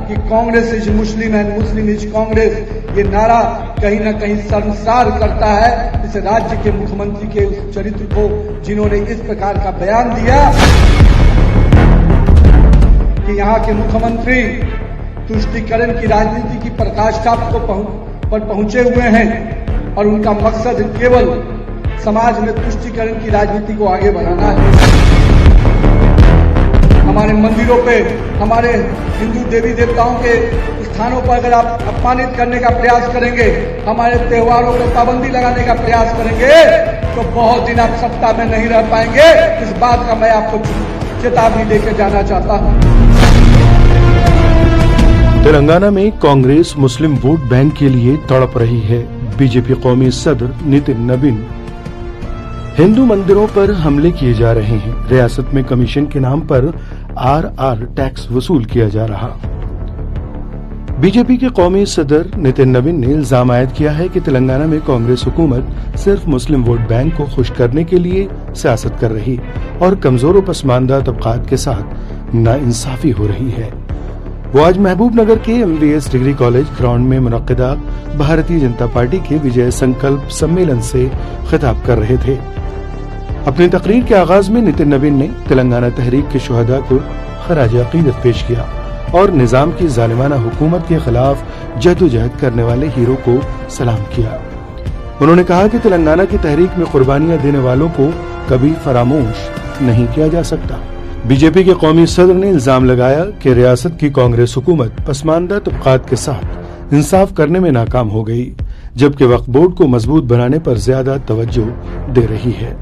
कि Congress is Muslim and Muslim is Congress, ये नारा कहीं न कहीं शर्मसार करता है इस राज्य के मुख्यमंत्री के उस चरित्र को, जिन्होंने इस प्रकार का बयान दिया कि यहाँ के मुख्यमंत्री तुष्टीकरण की राजनीति की पराकाष्ठा पर पहुंचे हुए हैं और उनका मकसद केवल समाज में तुष्टीकरण की राजनीति को आगे बढ़ाना है। हमारे मंदिरों पे, हमारे हिंदू देवी देवताओं के स्थानों पर अगर आप अपमानित करने का प्रयास करेंगे, हमारे त्योहारों पर पाबंदी लगाने का प्रयास करेंगे, तो बहुत दिन आप सत्ता में नहीं रह पाएंगे। इस बात का मैं आपको चेतावनी देकर जाना चाहता हूं। तेलंगाना में कांग्रेस मुस्लिम वोट बैंक के लिए तड़प रही है। बीजेपी कौमी सदर नितिन नबीन, हिंदू मंदिरों पर हमले किए जा रहे हैं, रियासत में कमीशन के नाम पर आरआर टैक्स वसूल किया जा रहा। बीजेपी के कौमी सदर नितिन नबीन ने इल्जाम आयद किया है कि तेलंगाना में कांग्रेस हुकूमत सिर्फ मुस्लिम वोट बैंक को खुश करने के लिए सियासत कर रही और कमजोर और पसमानदा तबकात के साथ नाइंसाफी हो रही है। वो आज महबूब नगर के MVS डिग्री कॉलेज ग्राउंड में मुनक्किदा भारतीय जनता पार्टी के विजय संकल्प सम्मेलन से खिताब कर रहे थे। अपनी तकरीर के आगाज में नितिन नबीन ने तेलंगाना तहरीक के शुहदा को खराज अकीदत पेश किया और निजाम की जालिमाना हुकूमत के खिलाफ जद्दोजहद करने वाले हीरो को सलाम किया। उन्होंने कहा कि तेलंगाना की तहरीक में कुर्बानियां देने वालों को कभी फरामोश नहीं किया जा सकता। बीजेपी के कौमी सदर ने इल्जाम लगाया कि रियासत की कांग्रेस हुकूमत पसमानदा तबकात के साथ इंसाफ करने में नाकाम हो गई, जबकि वक्फ बोर्ड को मजबूत बनाने पर ज्यादा तवज्जो दे रही है।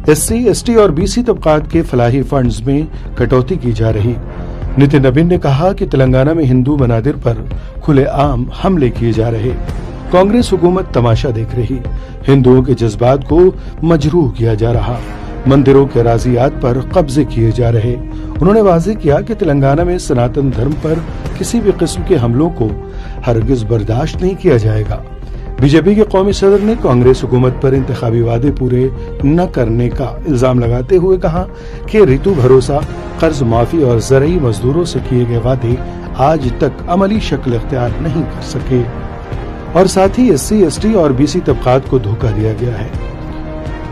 SC, ST और BC तबकात के फलाही फंड्स में कटौती की जा रही। नितिन नबीन ने कहा कि तेलंगाना में हिंदू मनादिर पर खुलेआम हमले किए जा रहे, कांग्रेस हुकूमत तमाशा देख रही, हिंदुओं के जज्बात को मजरूह किया जा रहा, मंदिरों के राजियात पर कब्जे किए जा रहे। उन्होंने वाज़ेह किया कि तेलंगाना में सनातन धर्म पर किसी भी किस्म के हमलों को हरगिज बर्दाश्त नहीं किया जाएगा। बीजेपी के कौमी सदर ने कांग्रेस हुकूमत पर इंतखाबी वादे पूरे न करने का इल्जाम लगाते हुए कहा कि ऋतु भरोसा, कर्ज माफी और ज़रई मजदूरों से किए गए वादे आज तक अमली शक्ल इख्तियार नहीं कर सके और साथ ही SC, ST और BC तबकात को धोखा दिया गया है।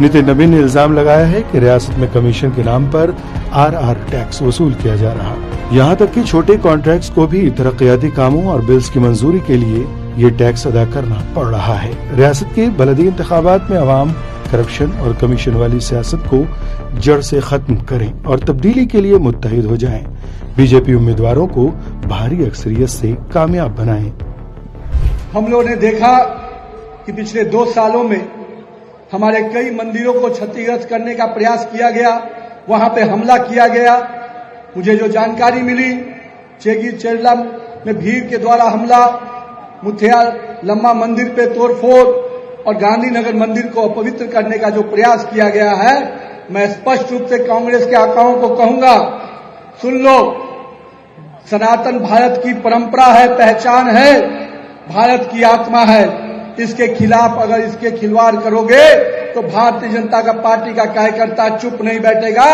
नितिन नबीन ने इल्जाम लगाया है कि रियासत में कमीशन के नाम पर आरआर टैक्स वसूल किया जा रहा। यहाँ तक कि छोटे कॉन्ट्रैक्ट्स को भी तरक्याती कामों और बिल्स की मंजूरी के लिए ये टैक्स अदा करना पड़ रहा है। रियासत के बलदी इंतखाबात में अवाम करप्शन और कमीशन वाली सियासत को जड़ से खत्म करें और तब्दीली के लिए मुत्तहिद हो जाएं। बीजेपी उम्मीदवारों को भारी अक्सरियत से कामयाब बनाएं। हम लोगों ने देखा कि पिछले 2 सालों में हमारे कई मंदिरों को क्षतिग्रस्त करने का प्रयास किया गया, वहां पे हमला किया गया। मुझे जो जानकारी मिली, चेगी चेरला में भीड़ के द्वारा हमला, मुथिया लम्मा मंदिर पे तोड़फोड़ और गांधीनगर मंदिर को अपवित्र करने का जो प्रयास किया गया है, मैं स्पष्ट रूप से कांग्रेस के आकाओं को कहूंगा, सुन लो, सनातन भारत की परंपरा है, पहचान है, भारत की आत्मा है। इसके खिलाफ अगर इसके खिलवाड़ करोगे तो भारतीय जनता का पार्टी का कार्यकर्ता चुप नहीं बैठेगा,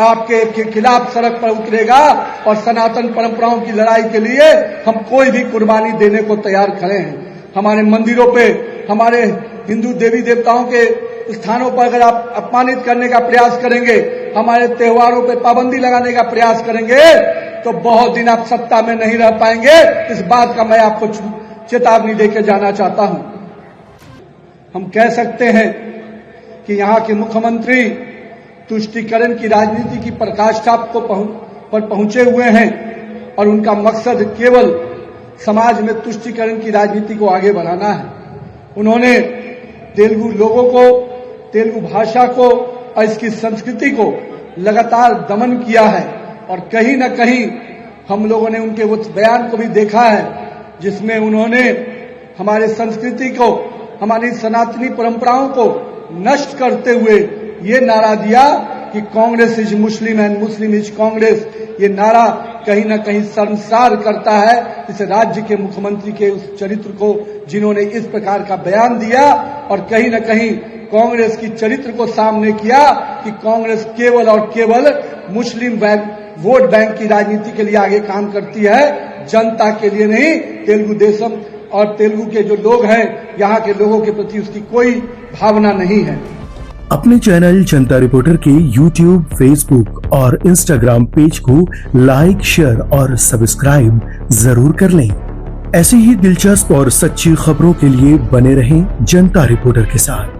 आपके खिलाफ सड़क पर उतरेगा और सनातन परंपराओं की लड़ाई के लिए हम कोई भी कुर्बानी देने को तैयार खड़े हैं। हमारे मंदिरों पे, हमारे हिंदू देवी देवताओं के स्थानों पर अगर आप अपमानित करने का प्रयास करेंगे, हमारे त्योहारों पर पाबंदी लगाने का प्रयास करेंगे, तो बहुत दिन आप सत्ता में नहीं रह पाएंगे। इस बात का मैं आपको चेतावनी देकर जाना चाहता हूं। हम कह सकते हैं कि यहाँ के मुख्यमंत्री तुष्टीकरण की राजनीति की पराकाष्ठा पर पहुंचे हुए हैं और उनका मकसद केवल समाज में तुष्टीकरण की राजनीति को आगे बढ़ाना है। उन्होंने तेलुगु लोगों को, तेलुगु भाषा को और इसकी संस्कृति को लगातार दमन किया है और कहीं न कहीं हम लोगों ने उनके उस बयान को भी देखा है जिसमें उन्होंने हमारे संस्कृति को, हमारी सनातनी परंपराओं को नष्ट करते हुए ये नारा दिया कि Congress is Muslim and Muslim is Congress. ये नारा कहीं न कहीं शर्मसार करता है इस राज्य के मुख्यमंत्री के उस चरित्र को, जिन्होंने इस प्रकार का बयान दिया और कहीं न कहीं कांग्रेस की चरित्र को सामने किया कि कांग्रेस केवल और केवल मुस्लिम वोट बैंक की राजनीति के लिए आगे काम करती है, जनता के लिए नहीं, तेलुगु देशम और तेलुगु के जो लोग हैं यहाँ के लोगों के प्रति उसकी कोई भावना नहीं है। अपने चैनल जनता रिपोर्टर के YouTube, Facebook और Instagram पेज को लाइक, शेयर और सब्सक्राइब जरूर कर लें। ऐसी ही दिलचस्प और सच्ची खबरों के लिए बने रहें जनता रिपोर्टर के साथ।